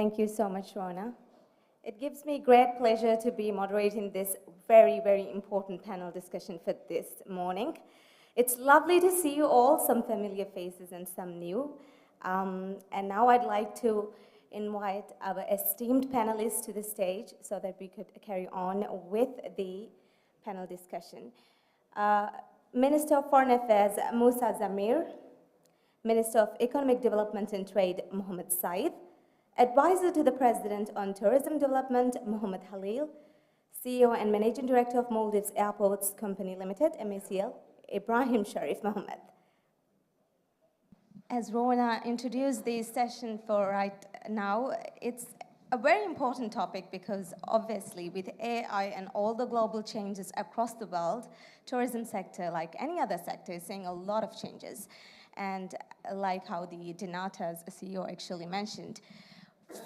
Thank you so much, Rona. It gives me great pleasure to be moderating this very, very important panel discussion for this morning. It's lovely to see you all, some familiar faces and some new. And now I'd like to invite our esteemed panelists to the stage so that we could carry on with the panel discussion. Minister of Foreign Affairs, Moosa Zameer, Minister of Economic Development and Trade, Mohamed Saeed, Advisor to the President on Tourism Development, Mohamed Khaleel, CEO and Managing Director of Maldives Airports Company Limited, MACL, Ibrahim Shareef Mohamed. As Rona introduced the session for right now, it's a very important topic because obviously with AI and all the global changes across the world, tourism sector, like any other sector, is seeing a lot of changes. And like how the Dinata's CEO actually mentioned,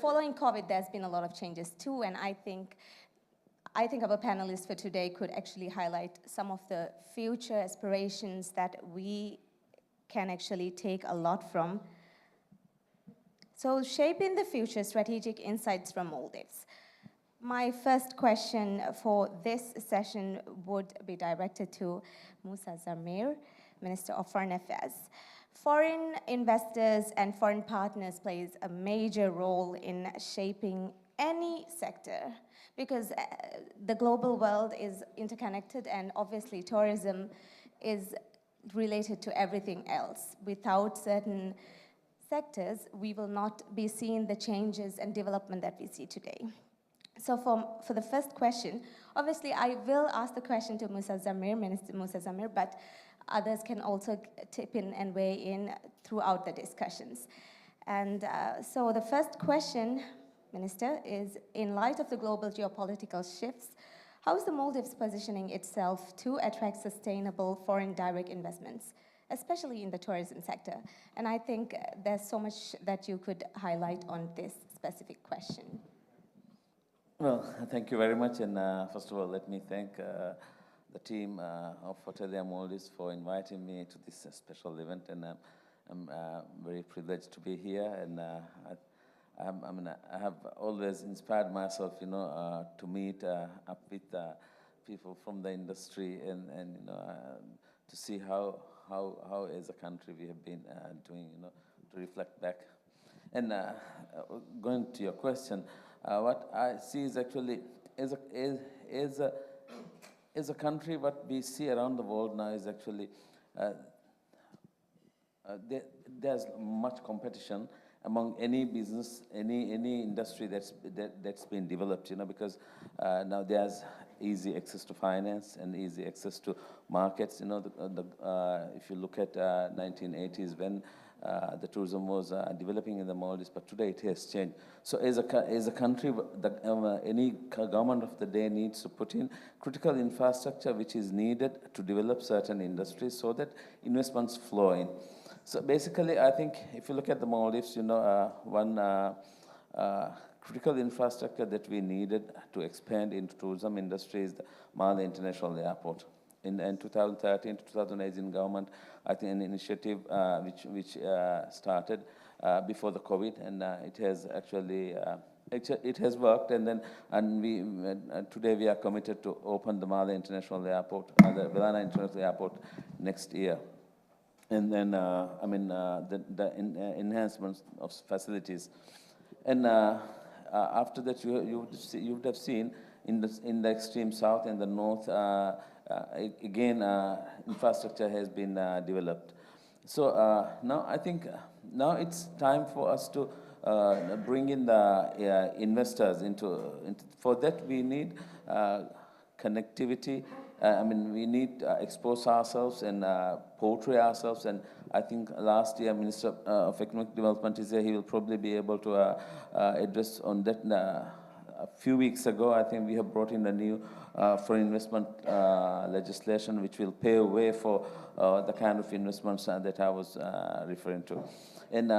following COVID, there's been a lot of changes too, and I think our panelists for today could actually highlight some of the future aspirations that we can actually take a lot from. So, shaping the future, strategic insights from Maldives. My first question for this session would be directed to Moosa Zameer, Minister of Foreign Affairs. Foreign investors and foreign partners plays a major role in shaping any sector because the global world is interconnected and obviously tourism is related to everything else. Without certain sectors, we will not be seeing the changes and development that we see today. So for the first question, obviously I will ask the question to Moosa Zameer, Minister Moosa Zameer, but others can also tip in and weigh in throughout the discussions. And so the first question, Minister, is in light of the global geopolitical shifts, how is the Maldives positioning itself to attract sustainable foreign direct investments, especially in the tourism sector? And I think there's so much that you could highlight on this specific question. Well, thank you very much. And first of all, let me thank the team of Hotelier Maldives for inviting me to this special event, and I'm very privileged to be here. And I have always inspired myself, to meet up with people from the industry and to see how as a country we have been doing, to reflect back. And going to your question, what I see is actually as a country, what we see around the world now is actually there's much competition among any business, any industry that's been developed, because now there's easy access to finance and easy access to markets. If you look at 1980s when the tourism was developing in the Maldives, but today it has changed. So as a country, any government of the day needs to put in critical infrastructure which is needed to develop certain industries so that investments flow in. So basically, I think if you look at the Maldives, one critical infrastructure that we needed to expand into tourism industry is the Maldives International Airport. In 2013 to 2018 government, I think an initiative which started before the COVID, and it has actually it has worked. And today we are committed to open the Maldives International Airport, the Villana International Airport next year. And then the enhancements of facilities. And after that, you would have seen in the extreme south and the north. Again, infrastructure has been developed. So now I think now it's time for us to bring in the investors into. For that we need connectivity. We need to expose ourselves and portray ourselves. And I think last year Minister of Economic Development is here. He will probably be able to address on that. A few weeks ago, I think we have brought in a new foreign investment legislation which will pave way for the kind of investments that I was referring to. And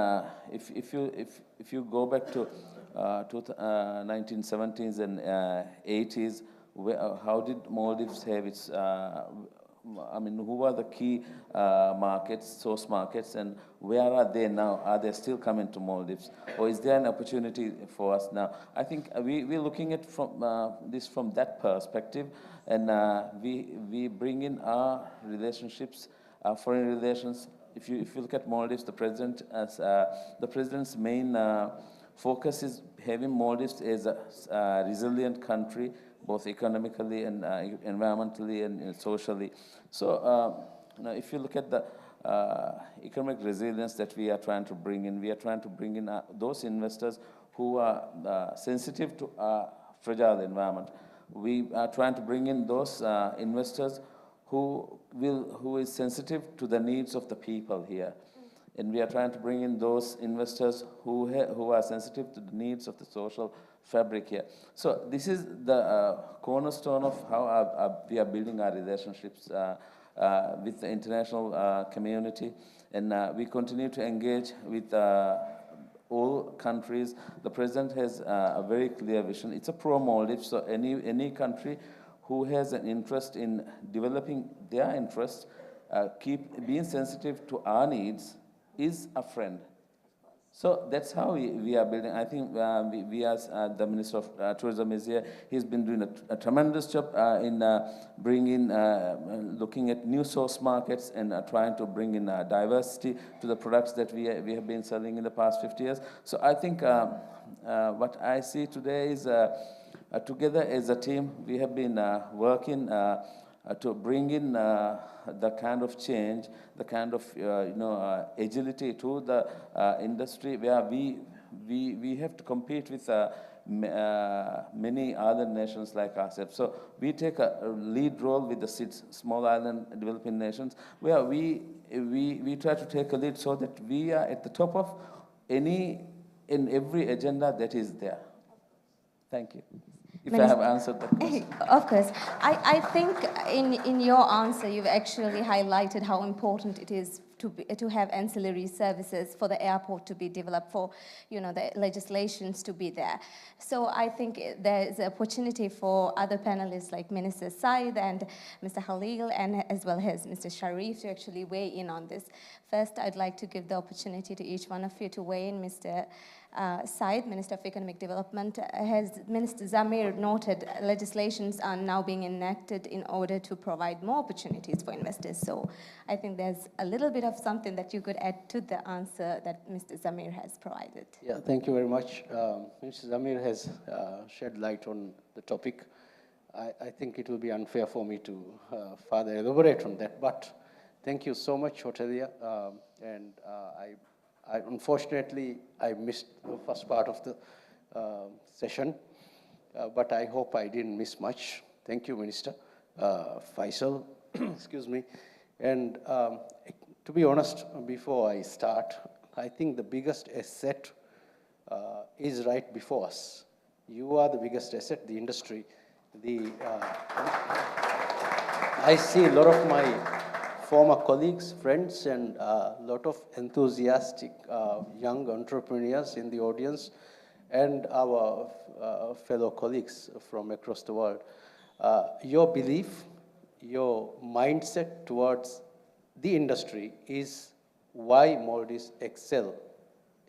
if you go back to 1970s and 80s, how did Maldives have its I mean, who are the key markets, source markets, and where are they now? Are they still coming to Maldives, or is there an opportunity for us now? I think we're looking at this from that perspective, and we bring in our relationships, our foreign relations. If you look at Maldives, the president's main focus is having Maldives as a resilient country, both economically and environmentally and socially. So, if you look at the economic resilience that we are trying to bring in, we are trying to bring in those investors who are sensitive to fragile environment. We are trying to bring in those investors who is sensitive to the needs of the people here. And we are trying to bring in those investors who are sensitive to the needs of the social fabric here. So this is the cornerstone of how we are building our relationships with the international community. And we continue to engage with all countries. The president has a very clear vision. It's a pro-Maldives, so any country who has an interest in developing their interests, keep being sensitive to our needs, is a friend. So that's how we are building. I think we as the Minister of Tourism is here. He's been doing a tremendous job in bringing, looking at new source markets and trying to bring in diversity to the products that we have been selling in the past 50 years. So I think what I see today is together as a team, we have been working to bring in the kind of change, the kind of agility to the industry where we have to compete with many other nations like ourselves. So we take a lead role with the SIDS, small island developing nations, where we try to take a lead so that we are at the top of any and every agenda that is there. Thank you. If I have answered that question. Of course. I think in your answer, you've actually highlighted how important it is to have ancillary services for the airport to be developed, for the legislations to be there. So I think there is an opportunity for other panelists like Minister Saeed and Mr. Khaleel, and as well as Mr. Shareef, to actually weigh in on this. First, I'd like to give the opportunity to each one of you to weigh in. Mr. Saeed, Minister of Economic Development, has Minister Zameer noted legislations are now being enacted in order to provide more opportunities for investors. So I think there's a little bit of something that you could add to the answer that Mr. Zameer has provided. Yeah, thank you very much. Mr. Zameer has shed light on the topic. I think it will be unfair for me to further elaborate on that, but thank you so much, Hotelier. Unfortunately, I missed the first part of the session, but I hope I didn't miss much. Thank you, Minister Faisal. Excuse me. And to be honest, before I start, I think the biggest asset is right before us. You are the biggest asset, the industry. I see a lot of my former colleagues, friends, and a lot of enthusiastic young entrepreneurs in the audience, and our fellow colleagues from across the world. Your belief, your mindset towards the industry is why Maldives excel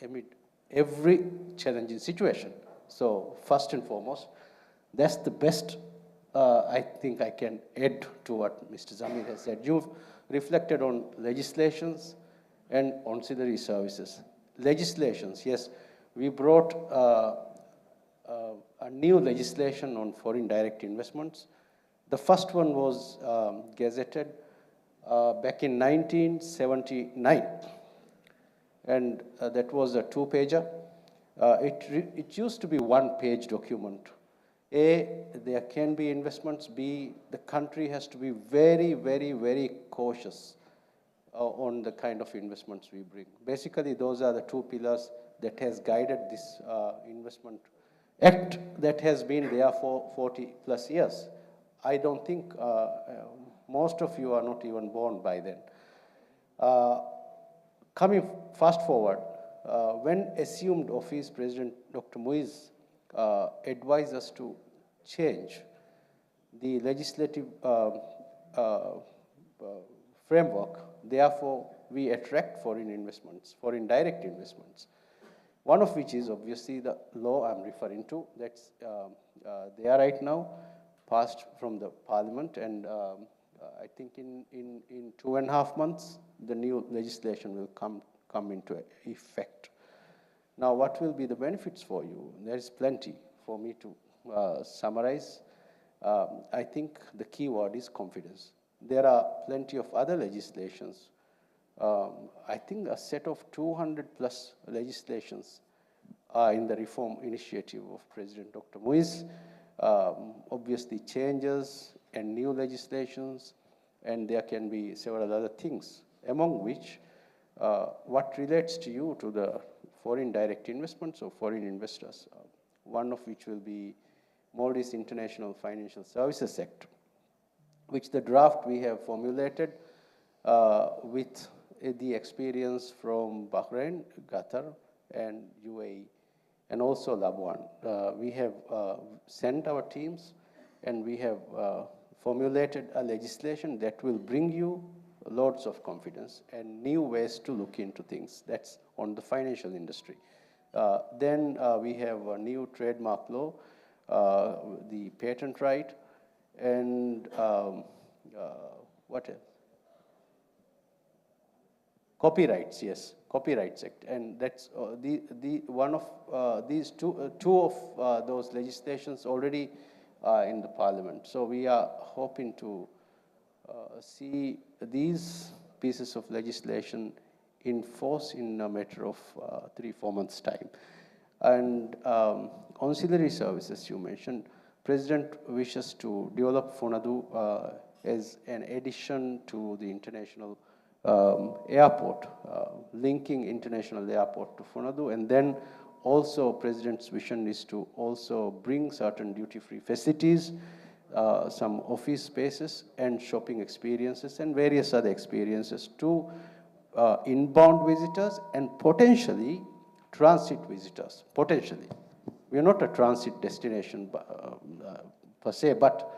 amid every challenging situation. So first and foremost, that's the best I think I can add to what Mr. Zameer has said. You've reflected on legislations and ancillary services. Legislations, yes, we brought a new legislation on foreign direct investments. The first one was gazetted back in 1979, and that was a two-pager. It used to be one-page document. A, there can be investments. B, the country has to be very, very, very cautious on the kind of investments we bring. Basically, those are the two pillars that has guided this investment act that has been there for 40 plus years. I don't think most of you are not even born by then. Coming fast forward, when assumed office, President Dr. Moise advised us to change the legislative framework. Therefore, we attract foreign investments, foreign direct investments. One of which is obviously the law I'm referring to. That's there right now, passed from the parliament, and I think in 2.5 months, the new legislation will come into effect. Now, what will be the benefits for you? There is plenty for me to summarize. I think the key word is confidence. There are plenty of other legislations. I think a set of 200 plus legislations are in the reform initiative of President Dr. Muiz. Obviously changes and new legislations, and there can be several other things, among which what relates to you to the foreign direct investments or foreign investors, one of which will be Maldives International Financial Services Sector, which the draft we have formulated with the experience from Bahrain, Qatar, and UAE, and also Labuan. We have sent our teams, and we have formulated a legislation that will bring you lots of confidence and new ways to look into things. That's on the financial industry. Then we have a new trademark law, the patent right, and what else? Copyrights, yes, Copyrights Act, and that's one of these two of those legislations already in the Parliament. So we are hoping to see these pieces of legislation in force in a matter of 3-4 months' time. And ancillary services you mentioned, President wishes to develop FUNADU as an addition to the international airport, linking international airport to FUNADU, and then also President's vision is to also bring certain duty-free facilities, some office spaces and shopping experiences and various other experiences to inbound visitors and potentially transit visitors, potentially. We are not a transit destination per se, but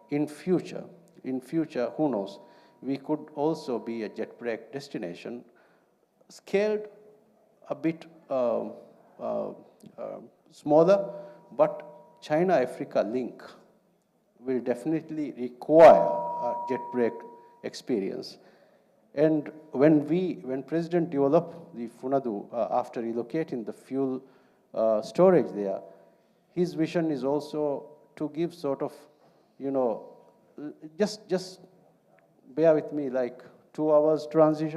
in future, who knows, we could also be a jet break destination, scaled a bit smaller, but China-Africa link will definitely require a jet break experience. And when President developed the FUNADU after relocating the fuel storage there, his vision is also to give sort of, just bear with me, like 2 hours transit,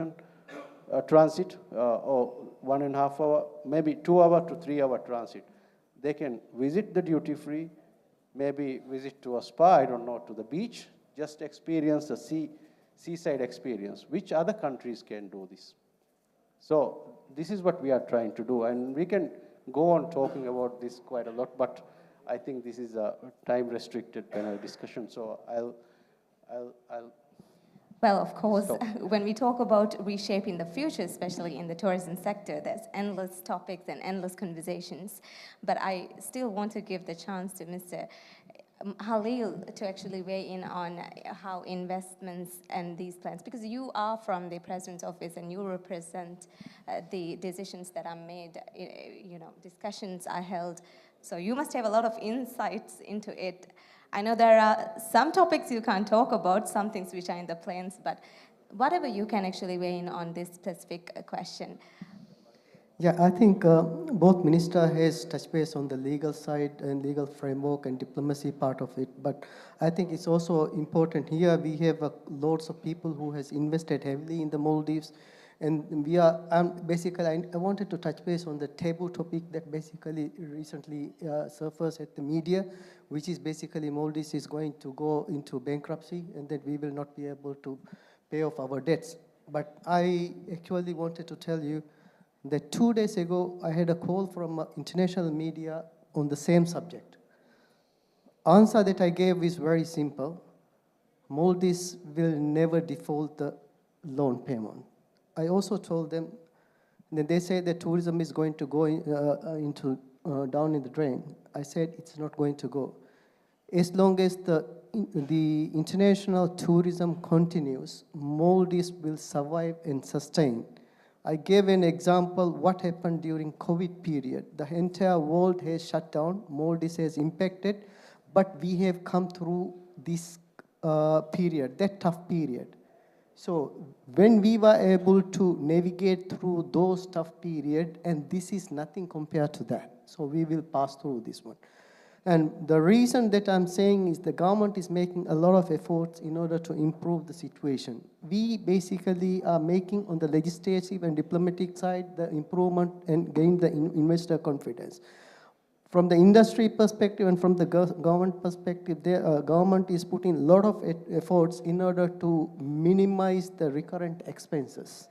or 1.5 hour, maybe 2 hour to 3 hour transit. They can visit the duty free, maybe visit to a spa, I don't know, to the beach, just experience the seaside experience. Which other countries can do this? So this is what we are trying to do, and we can go on talking about this quite a lot, but I think this is a time-restricted panel discussion, so I'll Well, of course, stop. when we talk about reshaping the future, especially in the tourism sector, there's endless topics and endless conversations. But I still want to give the chance to Mr. Khaleel to actually weigh in on how investments and these plans, because you are from the President's office and you represent the decisions that are made, discussions are held. So you must have a lot of insights into it. I know there are some topics you can't talk about, some things which are in the plans, but whatever you can actually weigh in on this specific question. Yeah, I think both minister has touched base on the legal side and legal framework and diplomacy part of it. But I think it's also important here. We have lots of people who has invested heavily in the Maldives, and we are basically. I wanted to touch base on the taboo topic that basically recently surfaced at the media, which is basically Maldives is going to go into bankruptcy, and that we will not be able to pay off our debts. But I actually wanted to tell you that 2 days ago, I had a call from international media on the same subject. Answer that I gave is very simple. Maldives will never default the loan payment. I also told them that they say that tourism is going to go down in the drain. I said it's not going to go. As long as the international tourism continues, Maldives will survive and sustain. I gave an example what happened during COVID period. The entire world has shut down, Maldives has impacted, but we have come through this period, that tough period. So when we were able to navigate through those tough period, and this is nothing compared to that. So we will pass through this one. And the reason that I'm saying is the government is making a lot of efforts in order to improve the situation. We basically are making on the legislative and diplomatic side the improvement and gain the investor confidence. From the industry perspective and from the government perspective, the government is putting a lot of efforts in order to minimize the recurrent expenses.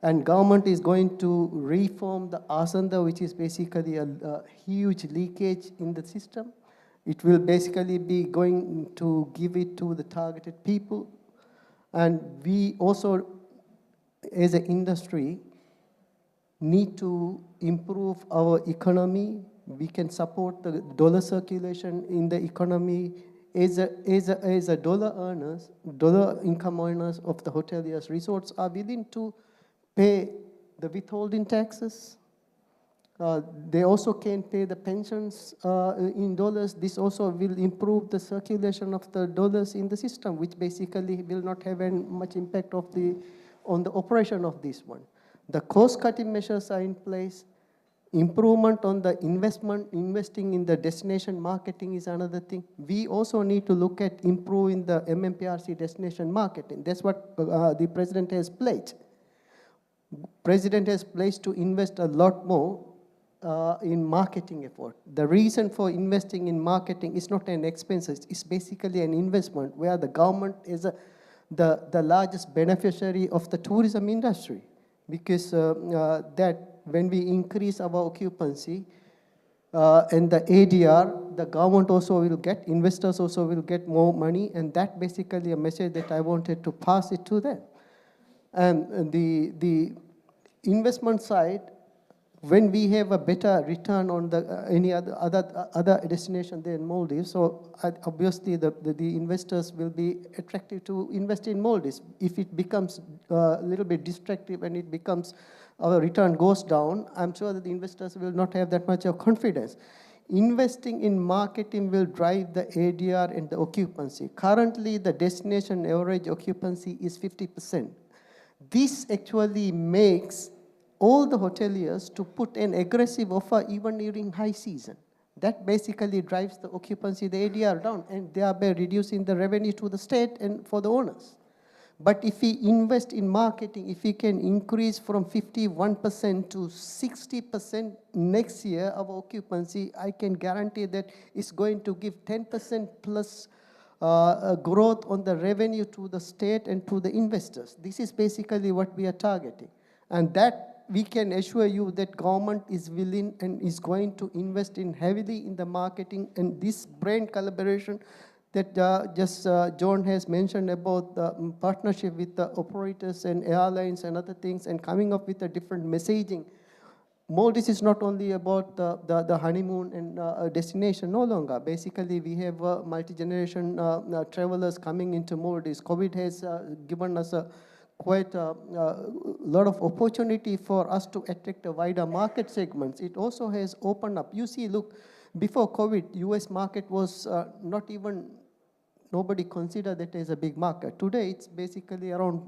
And government is going to reform the Asanda, which is basically a huge leakage in the system. It will basically be going to give it to the targeted people. And we also, as an industry, need to improve our economy. We can support the dollar circulation in the economy. As a dollar earners, dollar income earners of the hoteliers resorts are willing to pay the withholding taxes. They also can pay the pensions in dollars. This also will improve the circulation of the dollars in the system, which basically will not have any much impact on the operation of this one. The cost-cutting measures are in place. Improvement on the investing in the destination marketing is another thing. We also need to look at improving the MMPRC destination marketing. That's what the president has pledged. President has pledged to invest a lot more in marketing effort. The reason for investing in marketing is not an expense, it's basically an investment where the government is the largest beneficiary of the tourism industry. Because that when we increase our occupancy and the ADR, the government also will get, investors also will get more money, and that basically a message that I wanted to pass it to them. And the investment side, when we have a better return on the any other destination than Maldives, so obviously the investors will be attracted to invest in Maldives. If it becomes a little bit destructive and it becomes our return goes down, I'm sure that the investors will not have that much of confidence. Investing in marketing will drive the ADR and the occupancy. Currently, the destination average occupancy is 50%. This actually makes all the hoteliers to put an aggressive offer even during high season. That basically drives the occupancy, the ADR down, and thereby reducing the revenue to the state and for the owners. But if we invest in marketing, if we can increase from 51% to 60% next year of occupancy, I can guarantee that it's going to give 10% plus growth on the revenue to the state and to the investors. This is basically what we are targeting. And that we can assure you that government is willing and is going to invest in heavily in the marketing, and this brand collaboration that John has mentioned about the partnership with the operators and airlines and other things, and coming up with a different messaging. Maldives is not only about the honeymoon and destination no longer. Basically, we have multi-generation travelers coming into Maldives. COVID has given us quite a lot of opportunity for us to attract a wider market segments. It also has opened up. You see, look, before COVID, US market was not even, nobody considered that as a big market. Today, it's basically around,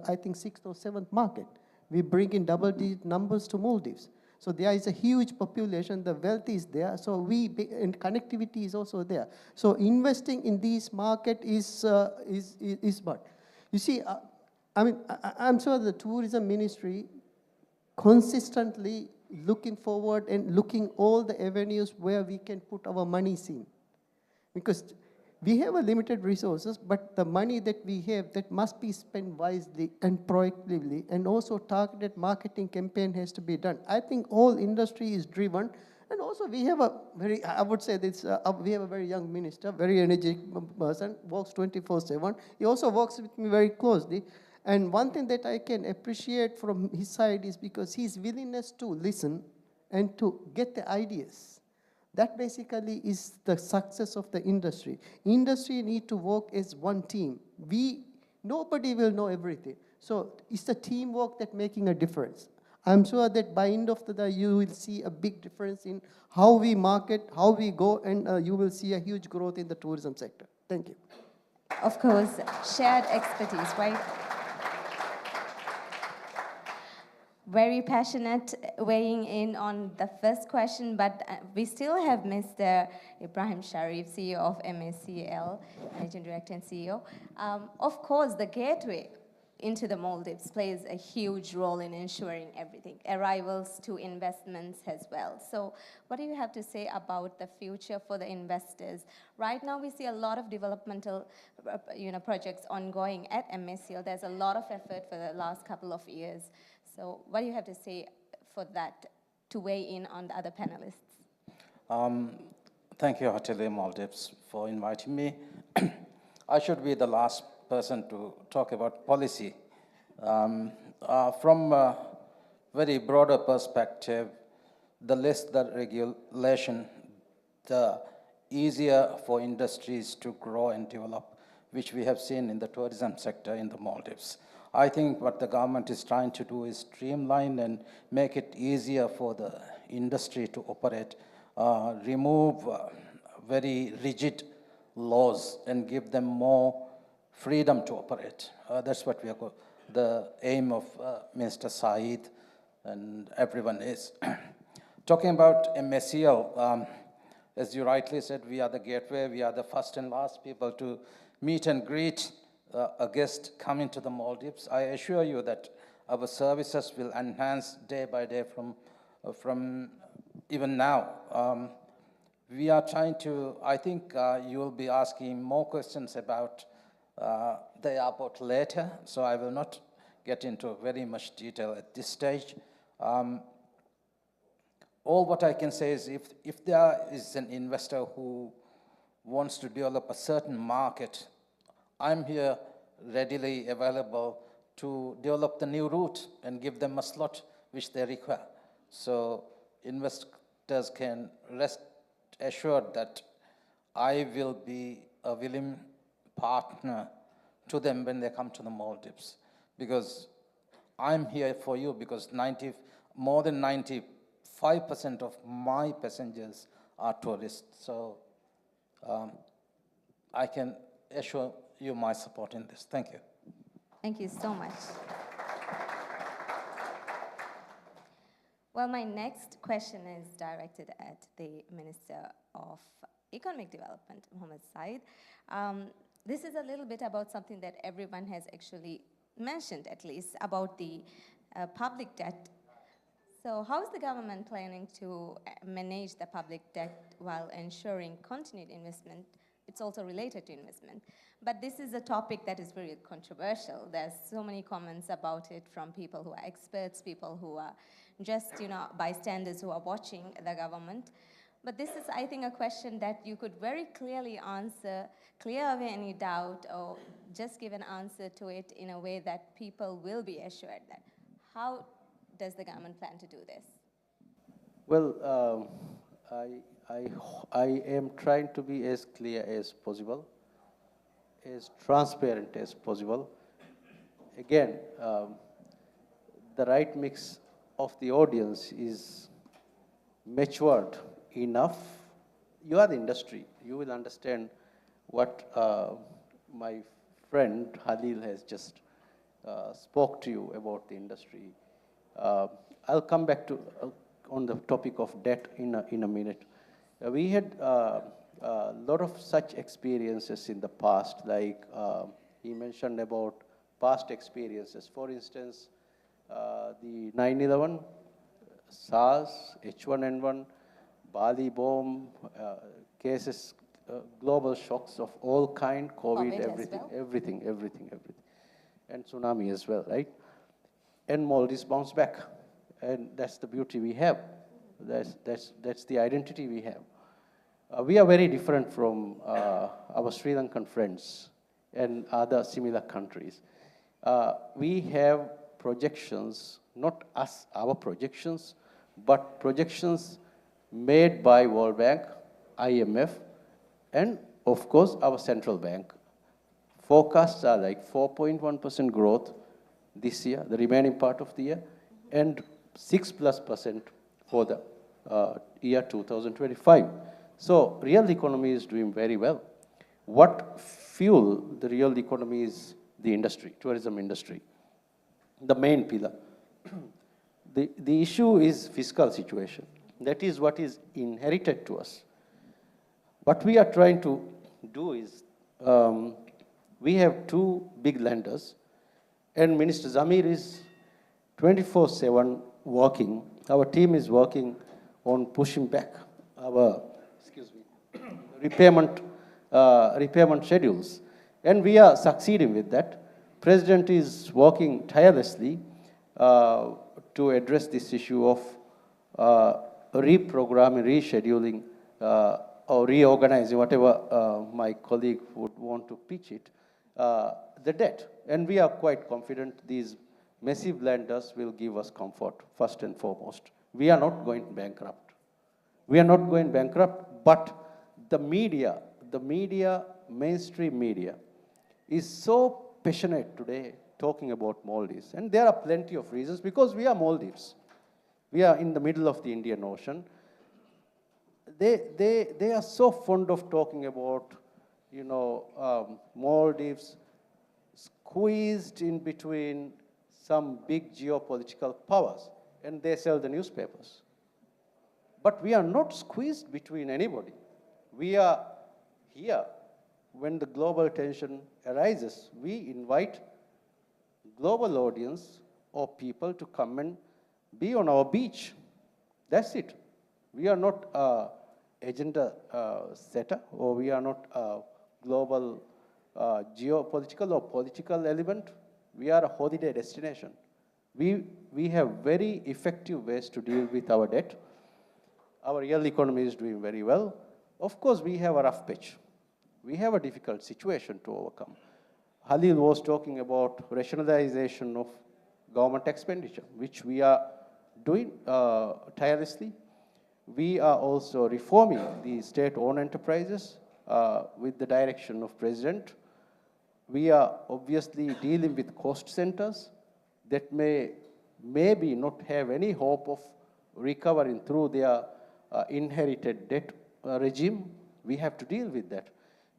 I think, 6th or 7th market. We bring in double-digit numbers to Maldives. So there is a huge population, the wealth is there, so and connectivity is also there. So investing in this market is what? You see, I mean, I'm sure the tourism ministry consistently looking forward and looking all the avenues where we can put our monies in. Because we have a limited resources, but the money that we have, that must be spent wisely and proactively, and also targeted marketing campaign has to be done. I think all industry is driven, and also we have a very, I would say this, we have a very young minister, very energetic person, works 24/7. He also works with me very closely. And one thing that I can appreciate from his side is because his willingness to listen and to get the ideas. That basically is the success of the industry. Industry need to work as one team. Nobody will know everything. So it's the teamwork that making a difference. I'm sure that by end of the day, you will see a big difference in how we market, how we go, and you will see a huge growth in the tourism sector. Thank you. Of course, shared expertise, right? Very passionate weighing in on the first question, but we still have Mr. Ibrahim Shareef, CEO of MACL, Managing Director and CEO. Of course, the gateway into the Maldives plays a huge role in ensuring everything, arrivals to investments as well. So what do you have to say about the future for the investors? Right now, we see a lot of developmental projects ongoing at MACL. There's a lot of effort for the last couple of years. So what do you have to say for that to weigh in on the other panelists? Thank you, Hotelier Maldives, for inviting me. I should be the last person to talk about policy. From a very broader perspective, the less the regulation, the easier for industries to grow and develop, which we have seen in the tourism sector in the Maldives. I think what the government is trying to do is streamline and make it easier for the industry to operate, remove very rigid laws and give them more freedom to operate. That's what the aim of Minister Saeed and everyone is. Talking about MACL, as you rightly said, we are the gateway, we are the first and last people to meet and greet a guest coming to the Maldives. I assure you that our services will enhance day by day from even now. We are trying to, I think you will be asking more questions about the airport later, so I will not get into very much detail at this stage. All what I can say is if there is an investor who wants to develop a certain market, I'm here readily available to develop the new route and give them a slot which they require. So investors can rest assured that I will be a willing partner to them when they come to the Maldives, because I'm here for you, because more than 95% of my passengers are tourists. So I can assure you my support in this. Thank you. Thank you so much. Well, my next question is directed at the Minister of Economic Development, Mohamed Saeed. This is a little bit about something that everyone has actually mentioned, at least, about the public debt. So how is the government planning to manage the public debt while ensuring continued investment? It's also related to investment. But this is a topic that is very controversial. There's so many comments about it from people who are experts, people who are just, bystanders who are watching the government. But this is, I think, a question that you could very clearly answer, clear away any doubt, or just give an answer to it in a way that people will be assured that. How does the government plan to do this? Well, I am trying to be as clear as possible, as transparent as possible. Again, the right mix of the audience is matured enough. You are the industry. You will understand what my friend Khaleel has just spoke to you about the industry. I'll come back to on the topic of debt in a minute. We had a lot of such experiences in the past, like he mentioned about past experiences. For instance, the 9/11, SARS, H1N1, Bali bomb, cases, global shocks of all kind, COVID, everything, and tsunami as well, right? And Maldives bounced back, and that's the beauty we have. That's the identity we have. We are very different from our Sri Lankan friends and other similar countries. We have projections, not us, our projections, but projections made by World Bank, IMF, and of course our central bank. Forecasts are like 4.1% growth this year, the remaining part of the year, and 6+% for the year 2025. So real economy is doing very well. What fuel the real economy is the industry, tourism industry, the main pillar. The issue is fiscal situation. That is what is inherited to us. What we are trying to do is, we have two big lenders, and Minister Zameer is 24/7 working. Our team is working on pushing back our, repayment schedules. And we are succeeding with that. President is working tirelessly to address this issue of reprogramming, rescheduling, or reorganizing, whatever my colleague would want to pitch it, the debt. And we are quite confident these massive lenders will give us comfort, first and foremost. We are not going bankrupt. We are not going bankrupt, but the media, mainstream media, is so passionate today talking about Maldives. And there are plenty of reasons, because we are Maldives. We are in the middle of the Indian Ocean. They are so fond of talking about, Maldives squeezed in between some big geopolitical powers, and they sell the newspapers. But we are not squeezed between anybody. We are here. When the global tension arises, we invite global audience or people to come and be on our beach. That's it. We are not agenda setter, or we are not a global geopolitical or political element. We are a holiday destination. We have very effective ways to deal with our debt. Our real economy is doing very well. Of course, we have a rough patch. We have a difficult situation to overcome. Khaleel was talking about rationalization of government expenditure, which we are doing tirelessly. We are also reforming the state-owned enterprises with the direction of President. We are obviously dealing with cost centers that maybe not have any hope of recovering through their inherited debt regime. We have to deal with that.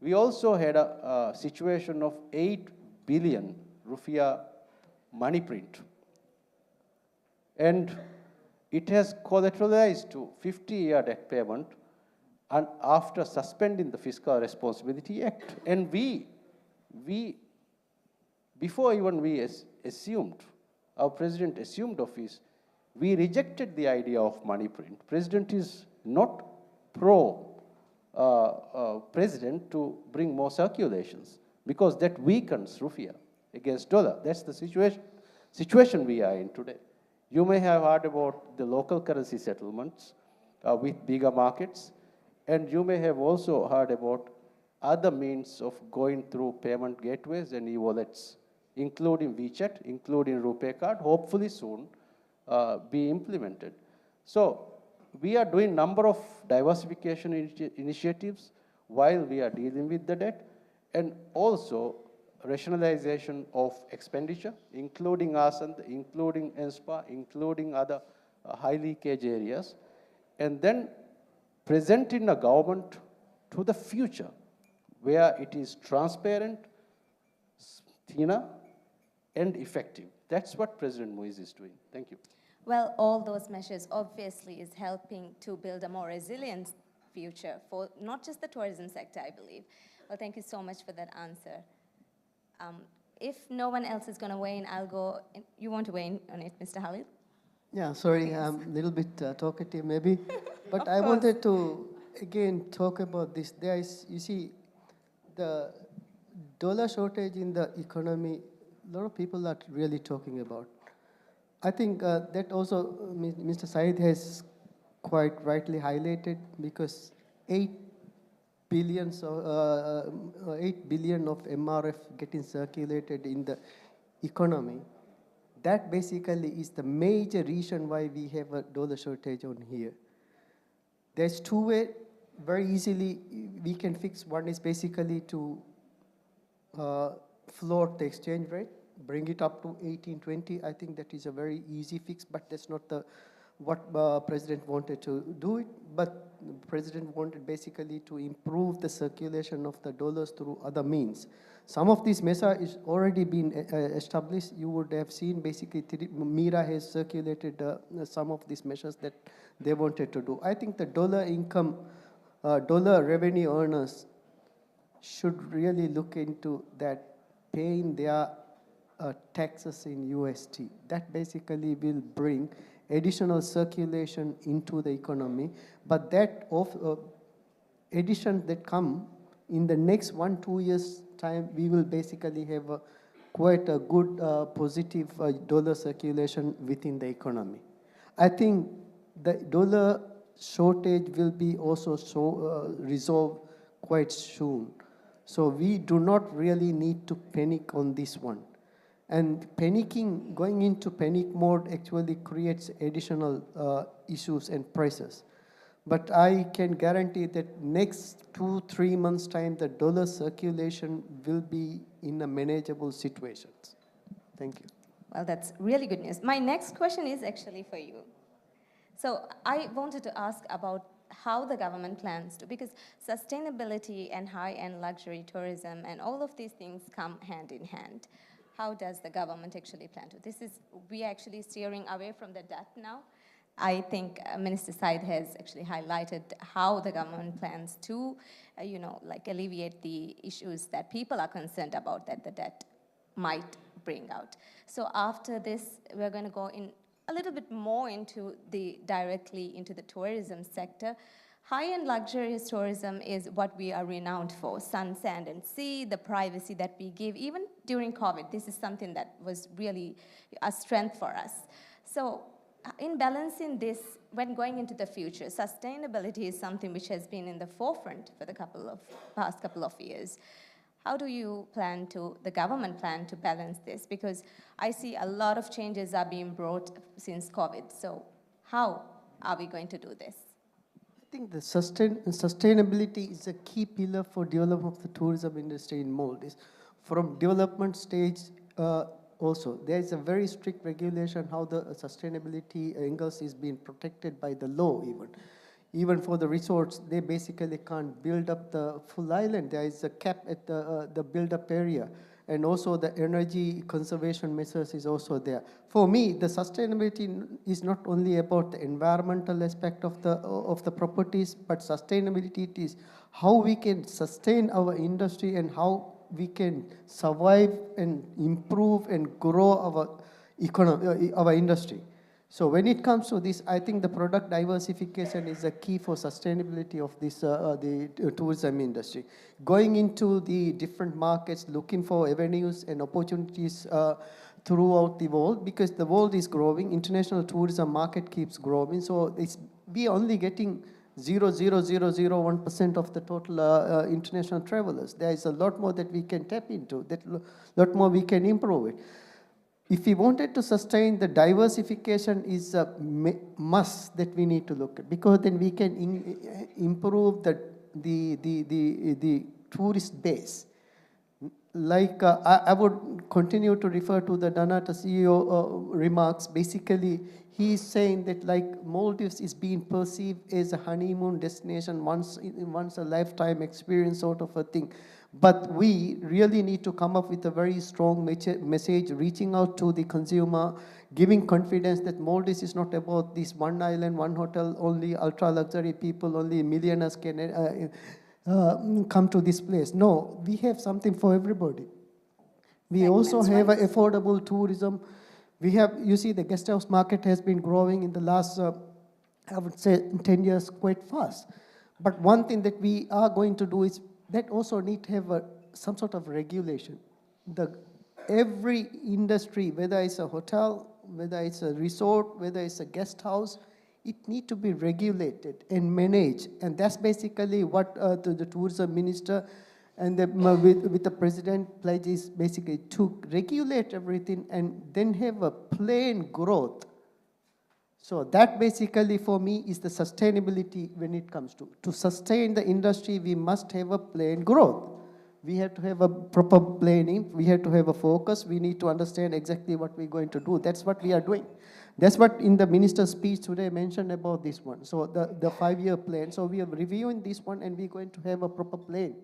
We also had a situation of 8 billion rupiah money print. And it has collateralized to 50-year debt payment, and after suspending the Fiscal Responsibility Act. And before even we assumed, our president assumed office, we rejected the idea of money print. President is not president to bring more circulations, because that weakens rupiah against dollar. That's the situation we are in today. You may have heard about the local currency settlements with bigger markets, and you may have also heard about other means of going through payment gateways and e-wallets, including WeChat, including RuPay card, hopefully soon be implemented. So we are doing number of diversification initiatives while we are dealing with the debt, and also rationalization of expenditure, including ASAND, including ENSPA, including other high leakage areas, and then presenting a government to the future where it is transparent, thinner, and effective. That's what President Moise is doing. Thank you. Well, all those measures obviously is helping to build a more resilient future for not just the tourism sector, I believe. Well, thank you so much for that answer. If no one else is going to weigh in, I'll go. You want to weigh in on it, Mr. Khaleel? Yeah, sorry, I'm a little bit talkative maybe, but I wanted to again talk about this. There is, you see, the dollar shortage in the economy, a lot of people are really talking about. I think that also Mr. Saeed has quite rightly highlighted, because 8 billion of MRF getting circulated in the economy. That basically is the major reason why we have a dollar shortage on here. There's two ways very easily we can fix. One is basically to float the exchange rate, bring it up to 1820. I think that is a very easy fix, but that's not what President wanted to do it. But the President wanted basically to improve the circulation of the dollars through other means. Some of these measures is already been established. You would have seen basically Mira has circulated some of these measures that they wanted to do. I think the dollar income, dollar revenue earners should really look into that, paying their taxes in USD. That basically will bring additional circulation into the economy. But that addition that come in the next 1-2 years time, we will basically have quite a good positive dollar circulation within the economy. I think the dollar shortage will be also resolved quite soon. So we do not really need to panic on this one. And panicking, going into panic mode actually creates additional issues and prices. But I can guarantee that next 2-3 months time, the dollar circulation will be in a manageable situations. Thank you. Well, that's really good news. My next question is actually for you. So I wanted to ask about how the government plans to, because sustainability and high-end luxury tourism and all of these things come hand in hand. How does the government actually plan to? We are actually steering away from the debt now. I think Minister Saeed has actually highlighted how the government plans to, alleviate the issues that people are concerned about that the debt might bring out. So after this, we're going to go in a little bit more directly into the tourism sector. High-end luxurious tourism is what we are renowned for: sun, sand, and sea, the privacy that we give. Even during COVID, this is something that was really a strength for us. So in balancing this, when going into the future, sustainability is something which has been in the forefront for the past couple of years. How do the government plan to balance this? Because I see a lot of changes are being brought since COVID. So how are we going to do this? I think the sustainability is a key pillar for development of the tourism industry in Maldives. From development stage also, there is a very strict regulation how the sustainability angles is being protected by the law even. Even for the resorts, they basically can't build up the full island. There is a cap at the build-up area. And also the energy conservation measures is also there. For me, the sustainability is not only about the environmental aspect of the properties, but sustainability is how we can sustain our industry and how we can survive and improve and grow our economy, our industry. So when it comes to this, I think the product diversification is a key for sustainability of this the tourism industry. Going into the different markets, looking for avenues and opportunities throughout the world, because the world is growing, international tourism market keeps growing. So we are only getting 0.0001% of the total international travelers. There is a lot more that we can tap into, lot more we can improve it. If we wanted to sustain, the diversification is a must that we need to look at, because then we can improve the tourist base. Like I would continue to refer to the Donata CEO remarks. Basically, he is saying that like Maldives is being perceived as a honeymoon destination, once a lifetime experience sort of a thing. But we really need to come up with a very strong message, reaching out to the consumer, giving confidence that Maldives is not about this one island, one hotel, only ultra-luxury people, only millionaires can come to this place. No, we have something for everybody. We also have affordable tourism. We have, you see, the guest house market has been growing in the last, I would say, 10 years quite fast. But one thing that we are going to do is that also need to have some sort of regulation. Every industry, whether it's a hotel, whether it's a resort, whether it's a guest house, it needs to be regulated and managed. And that's basically what the tourism minister and with the president pledge is basically to regulate everything and then have a plain growth. So that basically for me is the sustainability when it comes to sustain the industry, we must have a planned growth. We have to have a proper planning, we have to have a focus, we need to understand exactly what we're going to do. That's what we are doing. That's what in the minister's speech today mentioned about this one. So the 5-year plan, so we are reviewing this one and we're going to have a proper plan.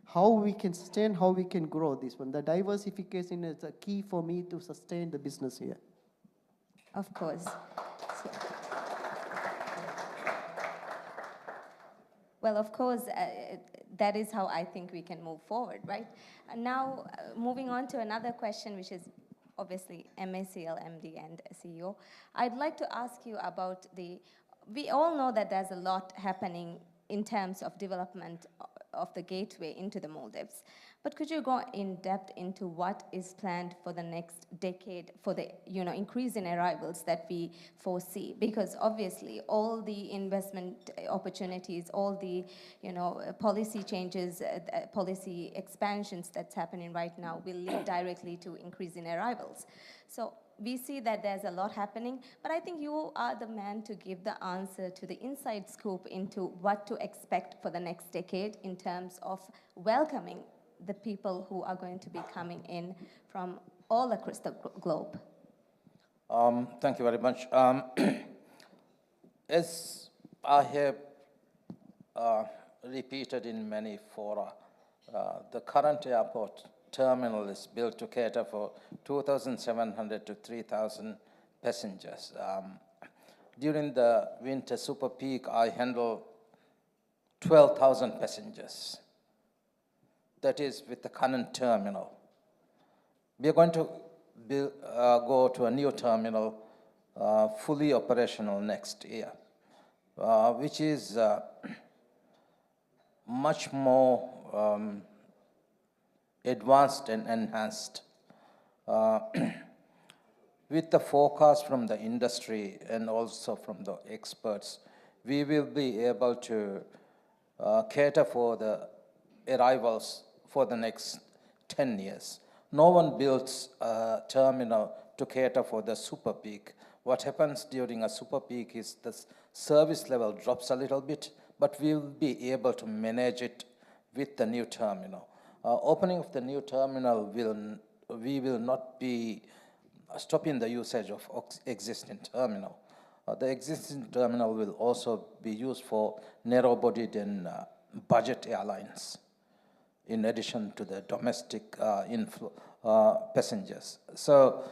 How we can sustain, how we can grow this one. The diversification is a key for me to sustain the business here. Of course. So, well, of course, that is how I think we can move forward, right? And now, moving on to another question, which is obviously MACL, MD, and CEO. I'd like to ask you about we all know that there's a lot happening in terms of development of the gateway into the Maldives. But could you go in depth into what is planned for the next decade for the increase in arrivals that we foresee? Because obviously all the investment opportunities, all the policy changes, policy expansions that's happening right now will lead directly to increase in arrivals. So we see that there's a lot happening, but I think you are the man to give the answer to the inside scoop into what to expect for the next decade in terms of welcoming the people who are going to be coming in from all across the globe. Thank you very much. As I have repeated in many fora, the current airport terminal is built to cater for 2,700 to 3,000 passengers. During the winter super peak, I handle 12,000 passengers. That is with the current terminal. We are going to go to a new terminal, fully operational next year, which is much more advanced and enhanced. With the forecast from the industry and also from the experts, we will be able to cater for the arrivals for the next 10 years. No one builds a terminal to cater for the super peak. What happens during a super peak is the service level drops a little bit, but we will be able to manage it with the new terminal. Opening of the new terminal we will not be stopping the usage of existing terminal. The existing terminal will also be used for narrow-bodied and budget airlines, in addition to the domestic passengers. So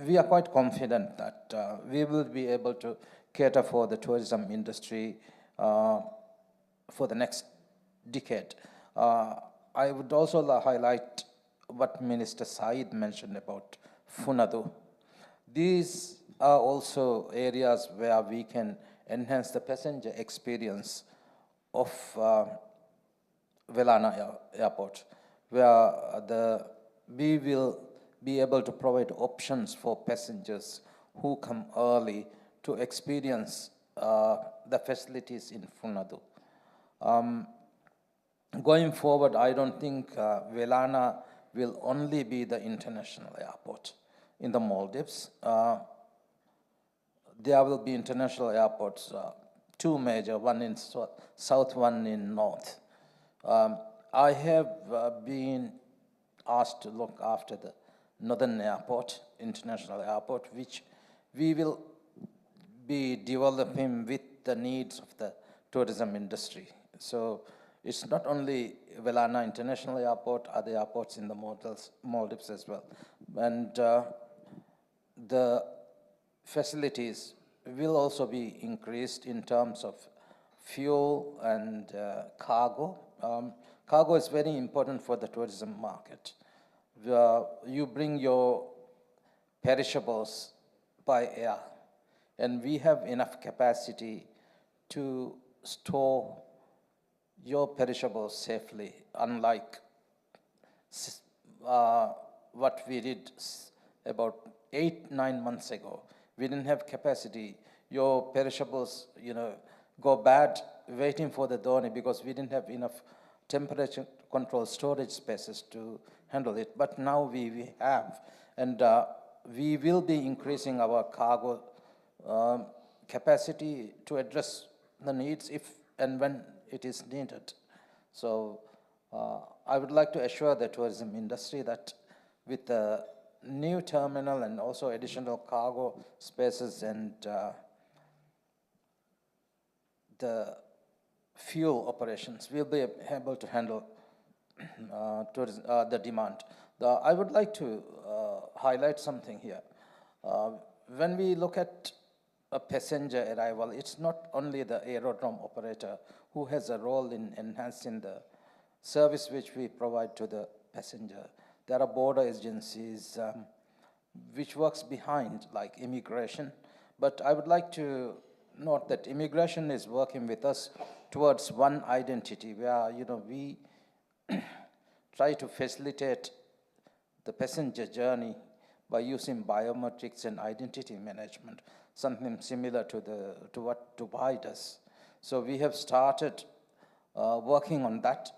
we are quite confident that we will be able to cater for the tourism industry for the next decade. I would also highlight what Minister Saeed mentioned about Funadu. These are also areas where we can enhance the passenger experience of Velana Airport, where we will be able to provide options for passengers who come early to experience the facilities in Funadu. Going forward, I don't think Velana will only be the international airport in the Maldives. There will be international airports, two major, one in south, one in north. I have been asked to look after the northern airport, international airport, which we will be developing with the needs of the tourism industry. So it's not only Velana International Airport, other airports in the Maldives as well. And the facilities will also be increased in terms of fuel and cargo. Cargo is very important for the tourism market. You bring your perishables by air, and we have enough capacity to store your perishables safely, unlike what we did about 8-9 months ago. We didn't have capacity. Your perishables, go bad waiting for the Dhoni because we didn't have enough temperature control storage spaces to handle it. But now we have, and we will be increasing our cargo capacity to address the needs if and when it is needed. So I would like to assure the tourism industry that with the new terminal and also additional cargo spaces and the fuel operations, we'll be able to handle the demand. I would like to highlight something here. When we look at a passenger arrival, it's not only the aerodrome operator who has a role in enhancing the service which we provide to the passenger. There are border agencies which works behind, like immigration. But I would like to note that immigration is working with us towards one identity where, we try to facilitate the passenger journey by using biometrics and identity management, something similar to what Dubai does. So we have started working on that,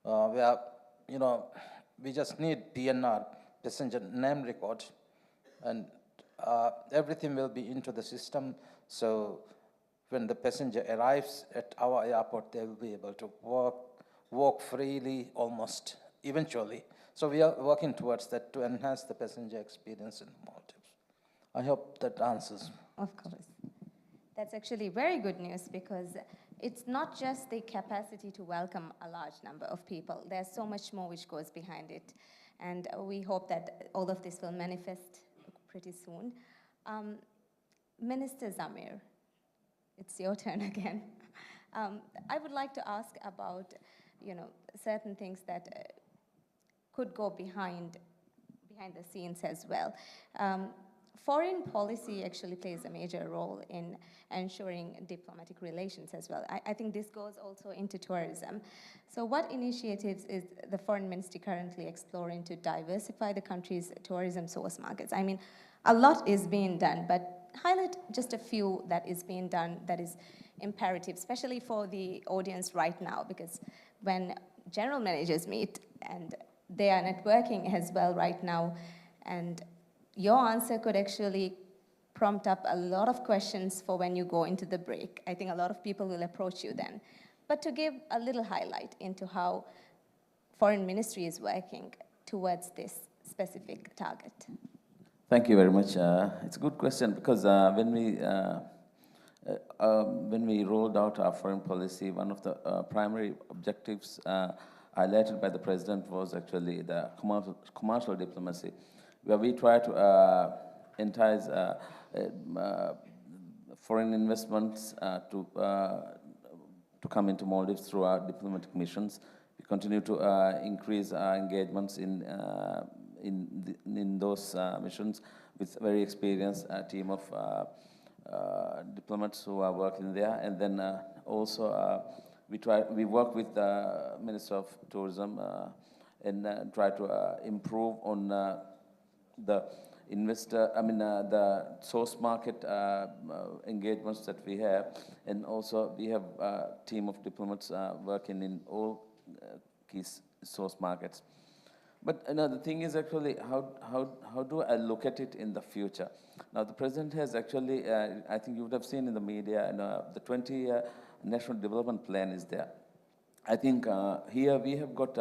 where, we just need PNR, passenger name record, and everything will be into the system. So when the passenger arrives at our airport, they will be able to walk freely almost eventually. So we are working towards that to enhance the passenger experience in Maldives. I hope that answers. Of course. That's actually very good news, because it's not just the capacity to welcome a large number of people. There's so much more which goes behind it. And we hope that all of this will manifest pretty soon. Minister Zameer, it's your turn again. I would like to ask about, certain things that could go behind the scenes as well. Foreign policy actually plays a major role in ensuring diplomatic relations as well. I think this goes also into tourism. So what initiatives is the foreign ministry currently exploring to diversify the country's tourism source markets? I mean, a lot is being done, but highlight just a few that is being done that is imperative, especially for the audience right now, because when general managers meet, and they are networking as well right now, and your answer could actually prompt up a lot of questions for when you go into the break. I think a lot of people will approach you then. But to give a little highlight into how foreign ministry is working towards this specific target. Thank you very much. It's a good question, because when we rolled out our foreign policy, one of the primary objectives highlighted by the president was actually the commercial diplomacy, where we try to entice foreign investments to come into Maldives through our diplomatic missions. We continue to increase our engagements in those missions with a very experienced team of diplomats who are working there. And then also we work with the Minister of Tourism and try to improve on the the source market engagements that we have, and also we have a team of diplomats working in all key source markets. But the thing is actually, how do I look at it in the future? Now, the president has actually, I think you would have seen in the media, the 20-year national development plan is there. I think here we have got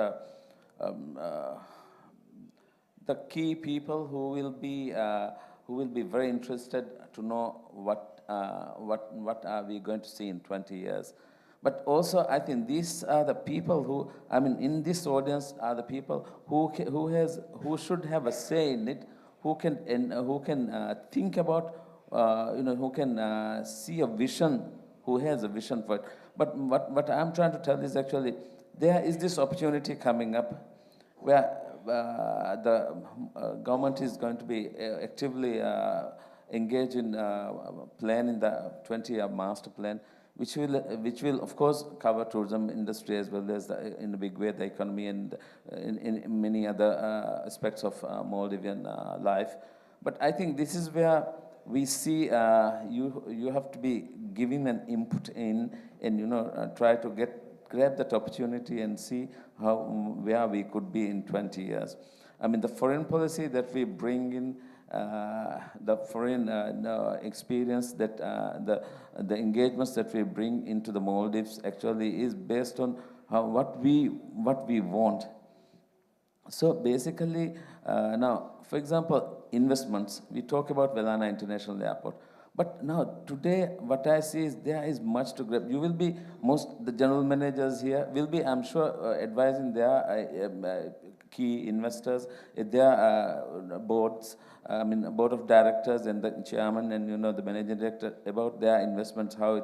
the key people who will be very interested to know what are we going to see in 20 years. But also, I think these are the people who, in this audience are the people who should have a say in it, who can think about, who can see a vision, who has a vision for it. But what I'm trying to tell is actually, there is this opportunity coming up where the government is going to be actively engaged in planning the 20-year master plan, which will of course cover tourism industry as well as in a big way the economy and in many other aspects of Maldivian life. But I think this is where we see you have to be giving an input in, and try to grab that opportunity and see where we could be in 20 years. The foreign policy that we bring in the foreign experience that the engagements that we bring into the Maldives actually is based on what we want. So basically, now, for example, investments, we talk about Velana International Airport. But now, today, what I see is there is much to grab. You will be, the general managers here will be, I'm sure, advising their key investors, their boards, board of directors and the chairman and, the managing director about their investments, how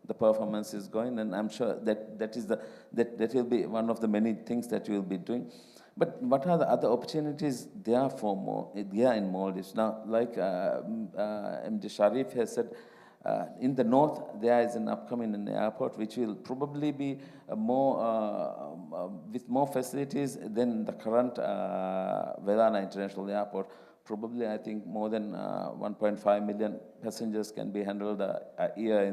the performance is going. And I'm sure that will be one of the many things that you will be doing. But what are the other opportunities there in Maldives? Now, like MD Shareef has said, in the north, there is an upcoming airport which will probably be with more facilities than the current Velana International Airport. Probably, I think, more than 1.5 million passengers can be handled a year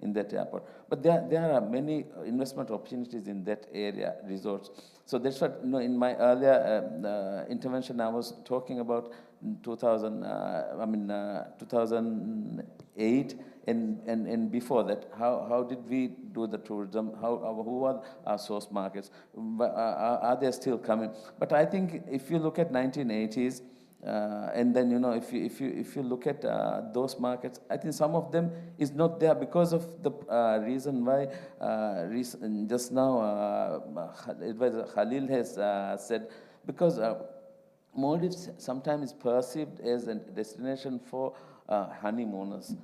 in that airport. But there are many investment opportunities in that area, resorts. So that's what, in my earlier intervention, I was talking about 2008 and before that. How did we do the tourism? Who are our source markets? Are they still coming? But I think if you look at 1980s, and then, if you look at those markets, I think some of them is not there because of the reason why just now Advisor Khaleel has said, because Maldives sometimes is perceived as a destination for honeymooners.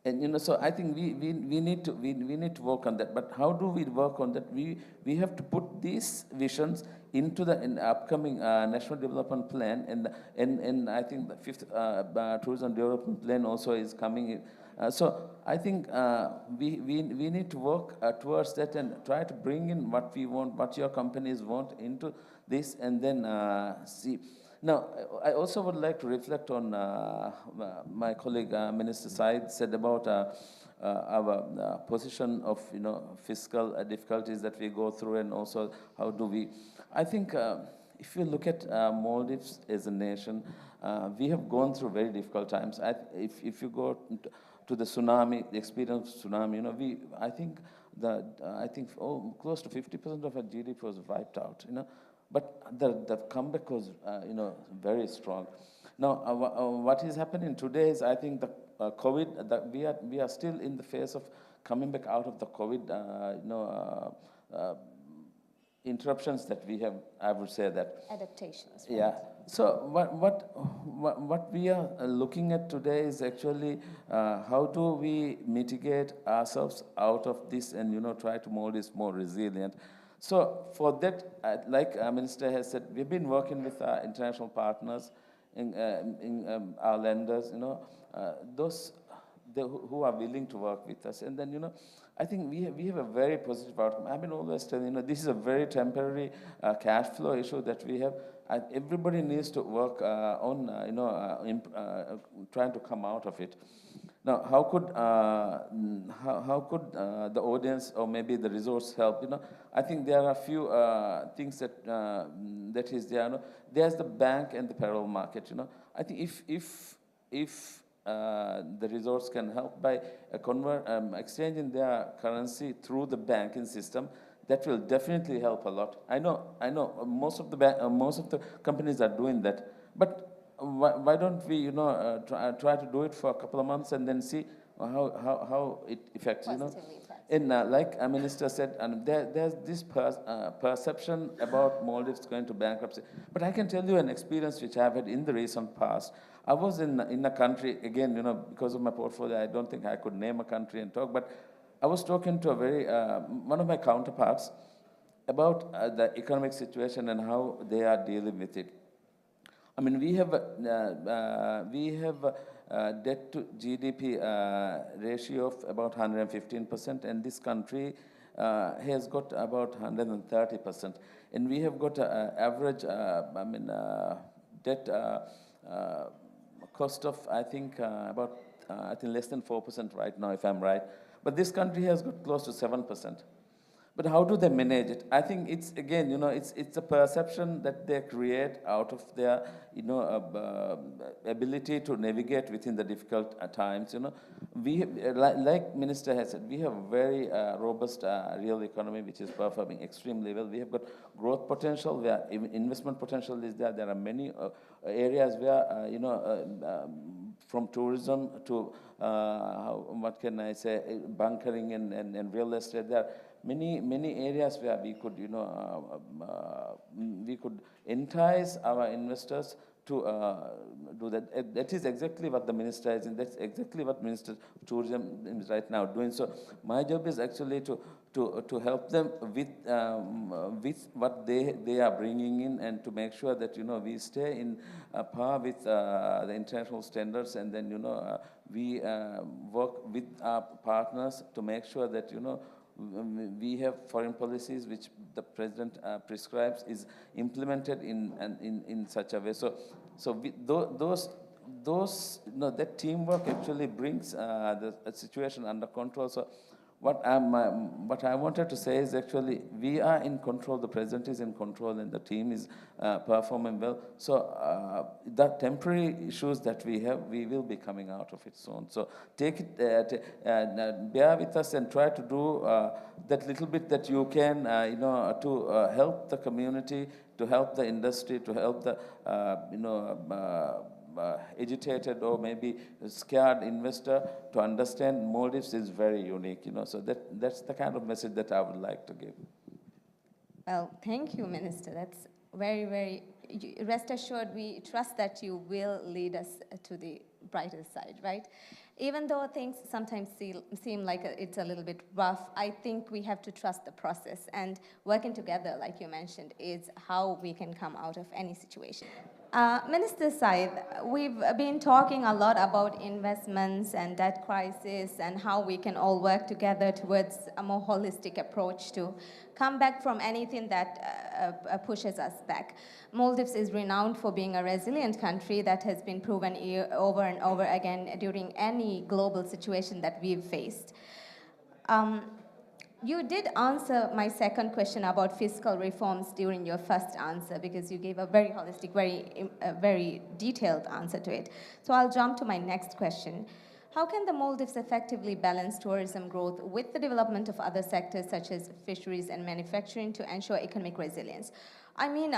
And so I think we need to work on that. But how do we work on that? We have to put these visions into the upcoming National Development Plan, and I think the 5th Tourism Development Plan also is coming in. So I think we need to work towards that and try to bring in what we want, what your companies want into this, and then see. Now, I also would like to reflect on my colleague, Minister Saeed, said about our position of, fiscal difficulties that we go through, and also how do we. I think if you look at Maldives as a nation, we have gone through very difficult times. If you go to the tsunami, the experience of tsunami, I think close to 50% of our GDP was wiped out, But the comeback was, very strong. Now, what is happening today is, I think, the COVID. We are still in the phase of coming back out of the COVID, interruptions that we have. I would say that Adaptations. Right? Yeah. So what we are looking at today is actually how do we mitigate ourselves out of this and try to mold this more resilient. So for that, like Minister has said, we've been working with our international partners, in our lenders, those who are willing to work with us. And then, I think we have a very positive outcome. I've been always telling, this is a very temporary cash flow issue that we have. Everybody needs to work on, trying to come out of it. Now, how could the audience or maybe the resource help? I think there are a few things that is there. There's the bank and the payroll market. I think if the resource can help by exchanging their currency through the banking system, that will definitely help a lot. I know. Most of the companies are doing that, but why don't we, try to do it for a couple of months and then see how it affects, And like a minister said, and there's this perception about Maldives going to bankruptcy. But I can tell you an experience which I've had in the recent past. I was in a country, again, because of my portfolio, I don't think I could name a country and talk, but I was talking to one of my counterparts about the economic situation and how they are dealing with it. I mean, we have debt to GDP ratio of about 115%, and this country has got about 130%. And we have got average, debt cost of, I think, less than 4% right now, if I'm right. But this country has got close to 7%. But how do they manage it? I think it's, again, it's a perception that they create out of their, ability to navigate within the difficult times. We, like Minister has said, we have a very robust real economy which is performing extremely well. We have got growth potential, where investment potential is there. There are many areas where, from tourism to, what can I say, bunkering and real estate, there are many areas where we could, we could entice our investors to do that. That is exactly what the minister is, and that's exactly what Minister of Tourism is right now doing. So my job is actually to help them with what they are bringing in, and to make sure that we stay in par with the international standards, and then we work with our partners to make sure that we have foreign policies which the president prescribes is implemented in such a way. So that teamwork actually brings the situation under control. So what I wanted to say is, actually, we are in control, the president is in control, and the team is performing well. So the temporary issues that we have, we will be coming out of it soon. So take it, bear with us, and try to do that little bit that you can, to help the community, to help the industry, to help the, agitated or maybe scared investor to understand Maldives is very unique, So that's the kind of message that I would like to give. Well, thank you, Minister. That's very, rest assured, we trust that you will lead us to the brighter side, right? Even though things sometimes seem like it's a little bit rough, I think we have to trust the process, and working together, like you mentioned, is how we can come out of any situation. Minister Saeed, we've been talking a lot about investments and debt crisis and how we can all work together towards a more holistic approach to come back from anything that pushes us back. Maldives is renowned for being a resilient country that has been proven over and over again during any global situation that we've faced. You did answer my second question about fiscal reforms during your first answer, because you gave a very holistic, very detailed answer to it. So I'll jump to my next question. How can the Maldives effectively balance tourism growth with the development of other sectors such as fisheries and manufacturing to ensure economic resilience? I mean,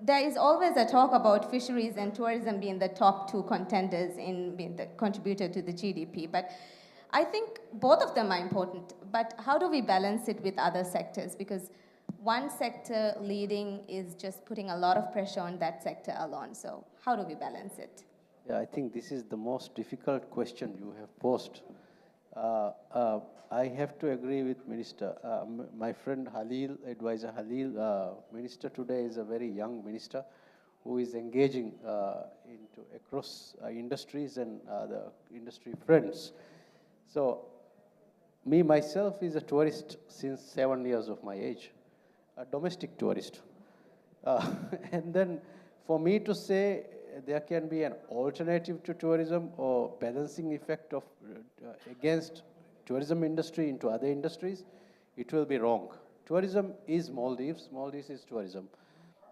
there is always a talk about fisheries and tourism being the top two contenders in being the contributor to the GDP, but I think both of them are important, but how do we balance it with other sectors? Because one sector leading is just putting a lot of pressure on that sector alone. So how do we balance it? Yeah, I think this is the most difficult question you have posed. I have to agree with Minister. My friend Khaleel, Advisor Khaleel, Minister today is a very young minister who is engaging across industries and the industry friends. So, me myself is a tourist since 7 years of my age, a domestic tourist. And then for me to say there can be an alternative to tourism or balancing effect of against tourism industry into other industries, it will be wrong. Tourism is Maldives, Maldives is tourism.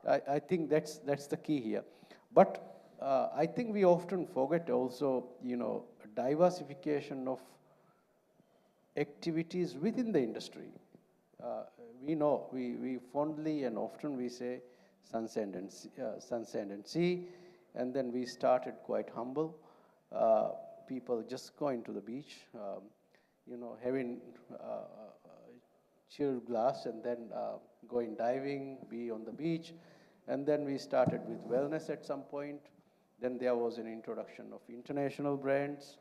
I think that's the key here. But I think we often forget also, diversification of activities within the industry. We know, we fondly and often we say sunset and sea, and then we started quite humble. People just going to the beach, having chilled glass, and then going diving, be on the beach, and then we started with wellness at some point. Then there was an introduction of international brands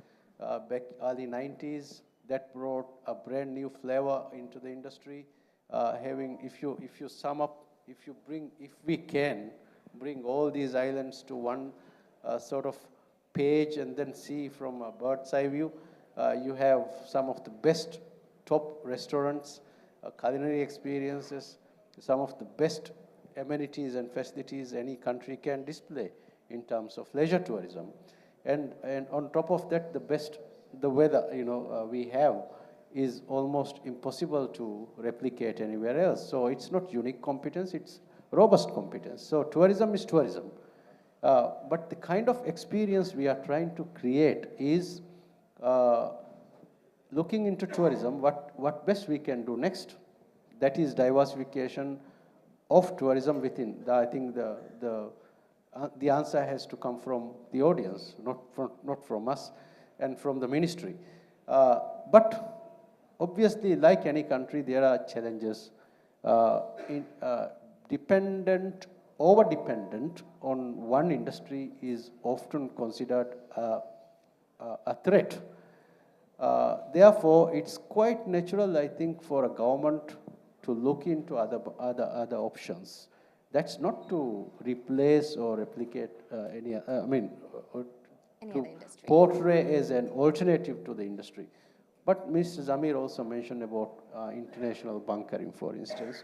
back early 90s. That brought a brand new flavor into the industry. If you sum up, if we can bring all these islands to one sort of page and then see from a bird's eye view, you have some of the best top restaurants, culinary experiences, some of the best amenities and facilities any country can display in terms of leisure tourism. And on top of that, the weather, we have is almost impossible to replicate anywhere else. So it's not unique competence, it's robust competence. So tourism is tourism. But the kind of experience we are trying to create is looking into tourism, what best we can do next. That is diversification of tourism within. I think the answer has to come from the audience, not from us and from the ministry. But obviously, like any country, there are challenges. Over-dependent on one industry is often considered a threat. Therefore, it's quite natural, I think, for a government to look into other options. That's not to replace or replicate any other industry. Portray as an alternative to the industry. But Mr. Zameer also mentioned about international bunkering, for instance.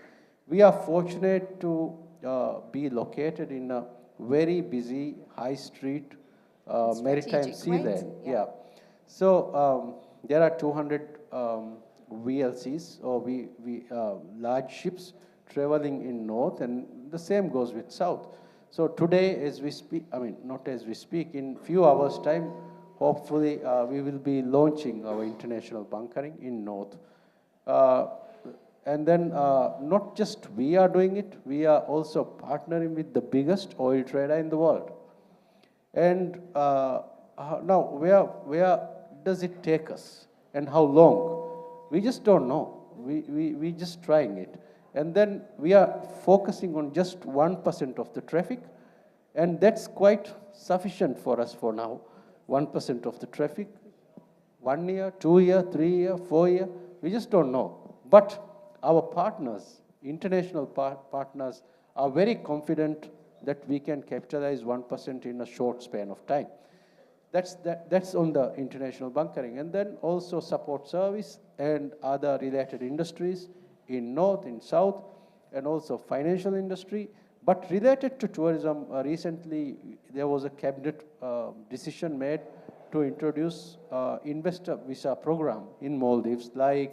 We are fortunate to be located in a very busy high street maritime sea lane. Yeah. So there are 200 VLCs or large ships traveling in north, and the same goes with south. So today, as we speak, not as we speak, in few hours' time, hopefully we will be launching our international bunkering in north. And then not just we are doing it, we are also partnering with the biggest oil trader in the world. And now, where does it take us and how long? We just don't know. We just trying it. And then we are focusing on just 1% of the traffic, and that's quite sufficient for us for now. 1% of the traffic, 1 year, 2 year, 3 year, 4 year, we just don't know. But our partners, international partners, are very confident that we can capitalize 1% in a short span of time. That's on the international bunkering. And then also support service and other related industries in north, in south, and also financial industry. But related to tourism, recently there was a cabinet decision made to introduce investor visa program in Maldives, I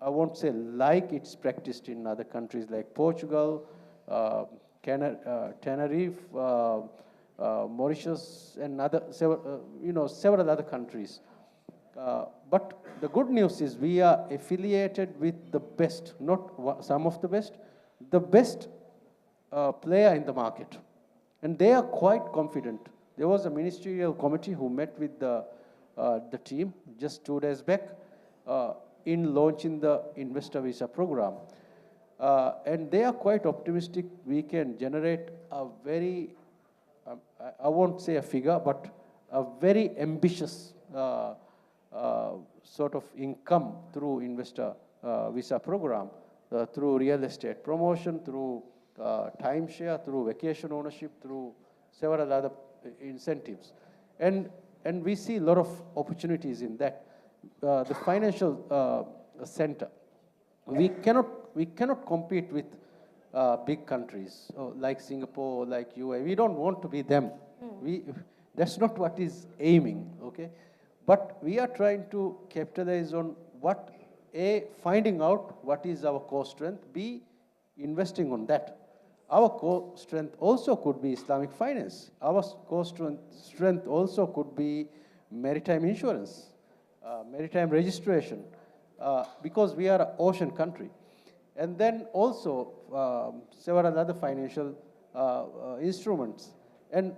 won't say like it's practiced in other countries like Portugal, Tenerife, Mauritius, and several other countries. But the good news is we are affiliated with the best, not some of the best player in the market. And they are quite confident. There was a ministerial committee who met with the team just 2 days back in launching the investor visa program. And they are quite optimistic we can generate a very, I won't say a figure, but a very ambitious sort of income through investor visa program, through real estate promotion, through timeshare, through vacation ownership, through several other incentives. And we see a lot of opportunities in that. The financial center, we cannot compete with big countries like Singapore, like UAE. We don't want to be them. That's not what is aiming, okay? But we are trying to capitalize on what, A, finding out what is our core strength, B, investing on that. Our core strength also could be Islamic finance. Our core strength also could be maritime insurance, maritime registration, because we are an ocean country. And then also several other financial instruments. And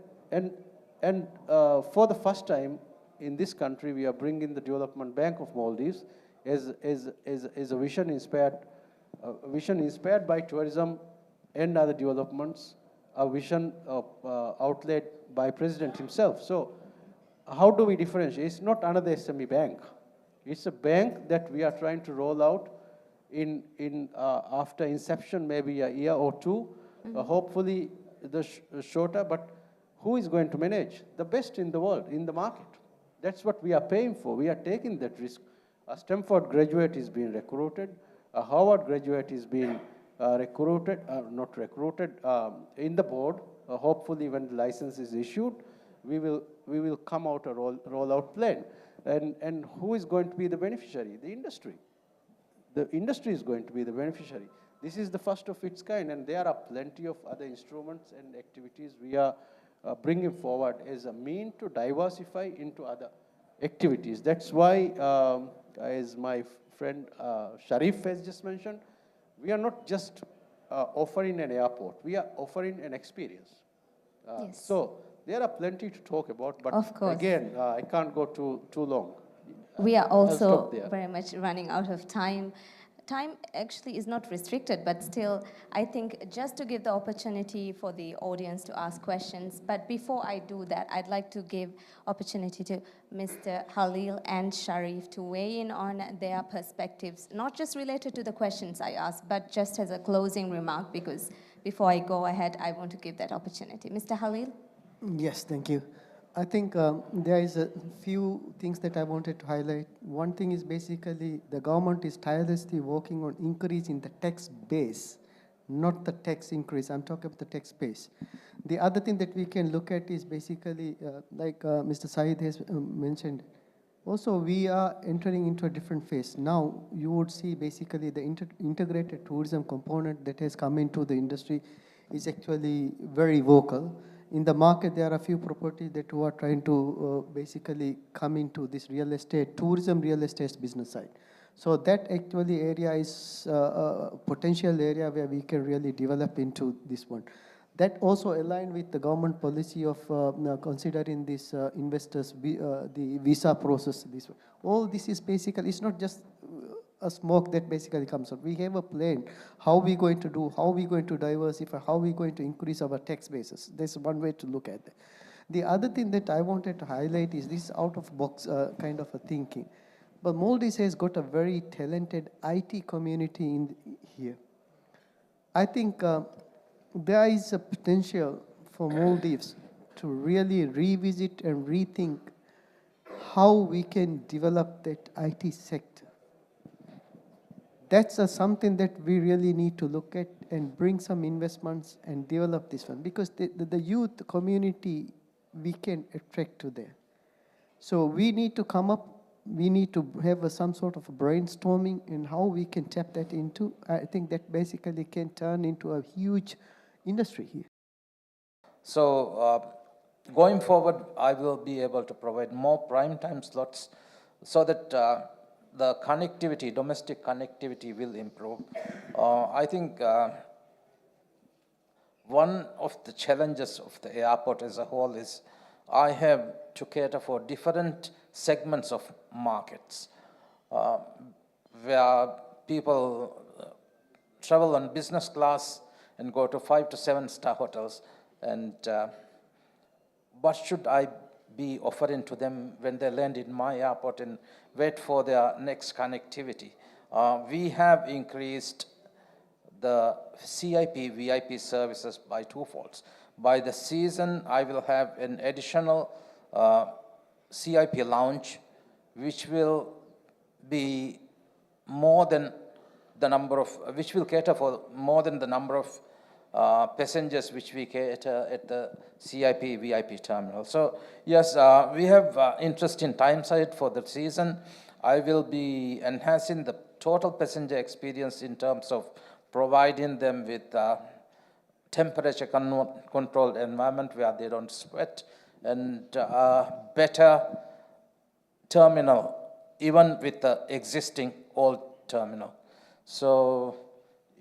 for the first time in this country, we are bringing the Development Bank of Maldives as a vision inspired by tourism and other developments, a vision outlaid by President himself. So how do we differentiate? It's not another SME bank. It's a bank that we are trying to roll out after inception, maybe a year or two, hopefully shorter, but who is going to manage? The best in the world, in the market. That's what we are paying for. We are taking that risk. A Stanford graduate is being recruited. A Harvard graduate is being not recruited, in the board. Hopefully when the license is issued, we will come out a rollout plan. And who is going to be the beneficiary? The industry. The industry is going to be the beneficiary. This is the first of its kind, and there are plenty of other instruments and activities we are bringing forward as a mean to diversify into other activities. That's why, as my friend Shareef has just mentioned, we are not just offering an airport, we are offering an experience. Yes. So there are plenty to talk about, but Of course. again, I can't go too long. We are I'll also stop there. very much running out of time. Time actually is not restricted, but still, I think just to give the opportunity for the audience to ask questions. But before I do that, I'd like to give opportunity to Mr. Khaleel and Shareef to weigh in on their perspectives, not just related to the questions I asked, but just as a closing remark, because before I go ahead, I want to give that opportunity. Mr. Khaleel? Yes, thank you. I think there is a few things that I wanted to highlight. One thing is basically the government is tirelessly working on increasing the tax base, not the tax increase. I'm talking about the tax base. The other thing that we can look at is basically, like Mr. Saeed has mentioned, also we are entering into a different phase. Now you would see basically the integrated tourism component that has come into the industry is actually very vocal. In the market, there are a few properties that who are trying to basically come into this real estate, tourism real estate business side. So that actually area is a potential area where we can really develop into this one. That also aligned with the government policy of considering these investors, the visa process. All this is basically, it's not just a smoke that basically comes out. We have a plan, how we going to do, how we going to diversify, how we going to increase our tax basis. That's one way to look at it. The other thing that I wanted to highlight is this out-of-box kind of a thinking. But Maldives has got a very talented IT community in here. I think there is a potential for Maldives to really revisit and rethink how we can develop that IT sector. That's something that we really need to look at and bring some investments and develop this one, because the youth community, we can attract to there. So we need to come up, we need to have some sort of brainstorming in how we can tap that into. I think that basically can turn into a huge industry here. So going forward, I will be able to provide more prime time slots so that the connectivity, domestic connectivity will improve. I think one of the challenges of the airport as a whole is I have to cater for different segments of markets where people travel on business class and go to 5 to 7 star hotels. And what should I be offering to them when they land in my airport and wait for their next connectivity? We have increased the CIP, VIP services by twofolds. By the season, I will have an additional CIP lounge, which will be more than the number of, which will cater for more than the number of passengers which we cater at the CIP VIP terminal. So yes, we have interest in time side for the season. I will be enhancing the total passenger experience in terms of providing them with temperature controlled environment where they don't sweat, and better terminal, even with the existing old terminal. So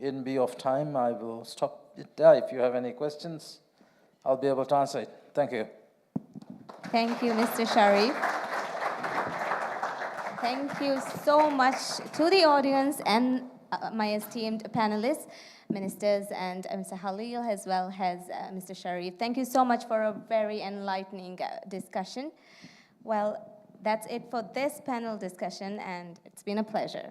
in view of time, I will stop it there. If you have any questions, I'll be able to answer it. Thank you. Thank you, Mr. Shareef. Thank you so much to the audience and my esteemed panelists, ministers, and Mr. Khaleel, as well as Mr. Shareef. Thank you so much for a very enlightening discussion. Well, that's it for this panel discussion, and it's been a pleasure.